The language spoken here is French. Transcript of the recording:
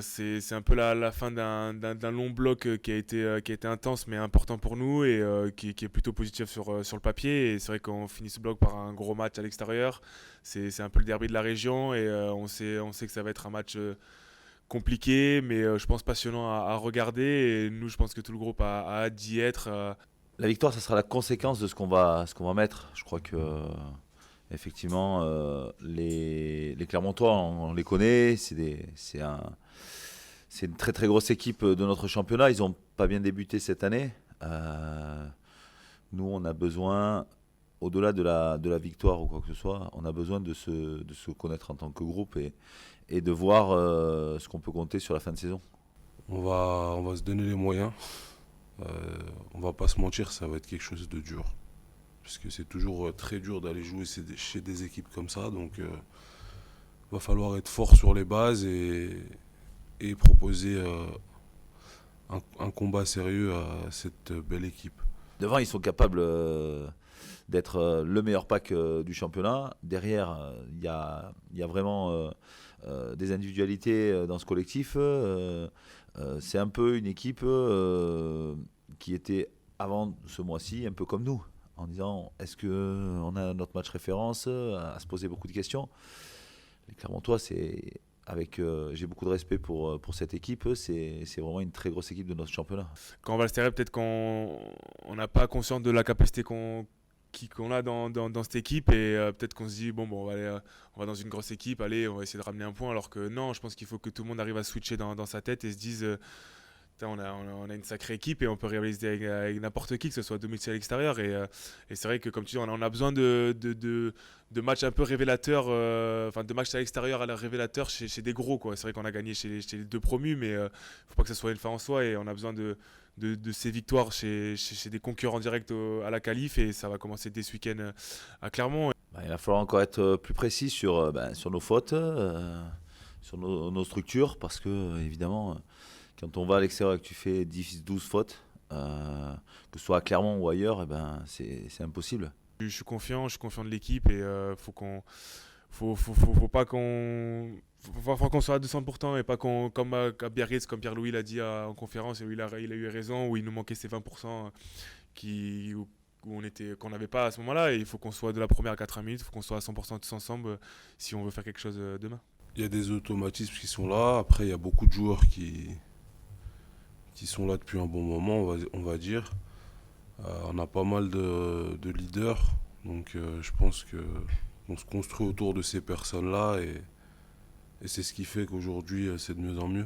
C'est un peu la fin d'un long bloc qui a été intense mais important pour nous et qui est plutôt positif sur le papier. Et c'est vrai qu'on finit ce bloc par un gros match à l'extérieur. C'est un peu le derby de la région et on sait que ça va être un match compliqué mais je pense passionnant à regarder. Et nous, je pense que tout le groupe a hâte d'y être. La victoire, ça sera la conséquence de ce qu'on va mettre. Je crois que effectivement, les Clermontois, on les connaît. C'est une très très grosse équipe de notre championnat. Ils n'ont pas bien débuté cette année. Nous, on a besoin, au-delà de la victoire ou quoi que ce soit, on a besoin de se connaître en tant que groupe et de voir ce qu'on peut compter sur la fin de saison. On va se donner les moyens. On va pas se mentir, ça va être quelque chose de dur. Parce que c'est toujours très dur d'aller jouer chez des équipes comme ça. Donc, va falloir être fort sur les bases et proposer un combat sérieux à cette belle équipe. Devant, ils sont capables d'être le meilleur pack du championnat. Derrière, il y a vraiment des individualités dans ce collectif. C'est un peu une équipe qui était avant ce mois-ci un peu comme nous, en disant est-ce qu'on a notre match référence, à se poser beaucoup de questions. Les Clermontois, j'ai beaucoup de respect pour cette équipe. C'est vraiment une très grosse équipe de notre championnat. Quand on va à l'extérieur, peut-être qu'on on n'a pas conscience de la capacité qu'on a dans cette équipe et peut-être qu'on se dit bon on va aller, on va dans une grosse équipe, allez on va essayer de ramener un point alors que non, je pense qu'il faut que tout le monde arrive à switcher dans sa tête et se dise putain, on a une sacrée équipe et on peut rivaliser avec n'importe qui, que ce soit à domicile à l'extérieur. Et c'est vrai que, comme tu dis, on a besoin de matchs un peu révélateurs, enfin de matchs à l'extérieur à la révélateur chez des gros, quoi. C'est vrai qu'on a gagné chez les deux promus, mais faut pas que ça soit une fin en soi et on a besoin de ces victoires chez des concurrents directs à la qualif et ça va commencer dès ce week-end à Clermont. Bah, il va falloir encore être plus précis sur nos fautes, sur nos structures, parce que évidemment, quand on va à l'extérieur et que tu fais 10-12 fautes, que ce soit à Clermont ou ailleurs, c'est impossible. Je suis confiant de l'équipe et faut pas faut qu'on soit à 200% et pas qu'on, comme à Biarritz, comme Pierre-Louis l'a dit en conférence, et où il a eu raison, où il nous manquait ces 20% qu'on n'avait pas à ce moment-là. Et il faut qu'on soit de la première à 80 minutes, il faut qu'on soit à 100% tous ensemble si on veut faire quelque chose demain. Il y a des automatismes qui sont là. Après, il y a beaucoup de joueurs qui sont là depuis un bon moment, on va dire. On a pas mal de leaders. Donc, je pense qu'on se construit autour de ces personnes-là et c'est ce qui fait qu'aujourd'hui, c'est de mieux en mieux.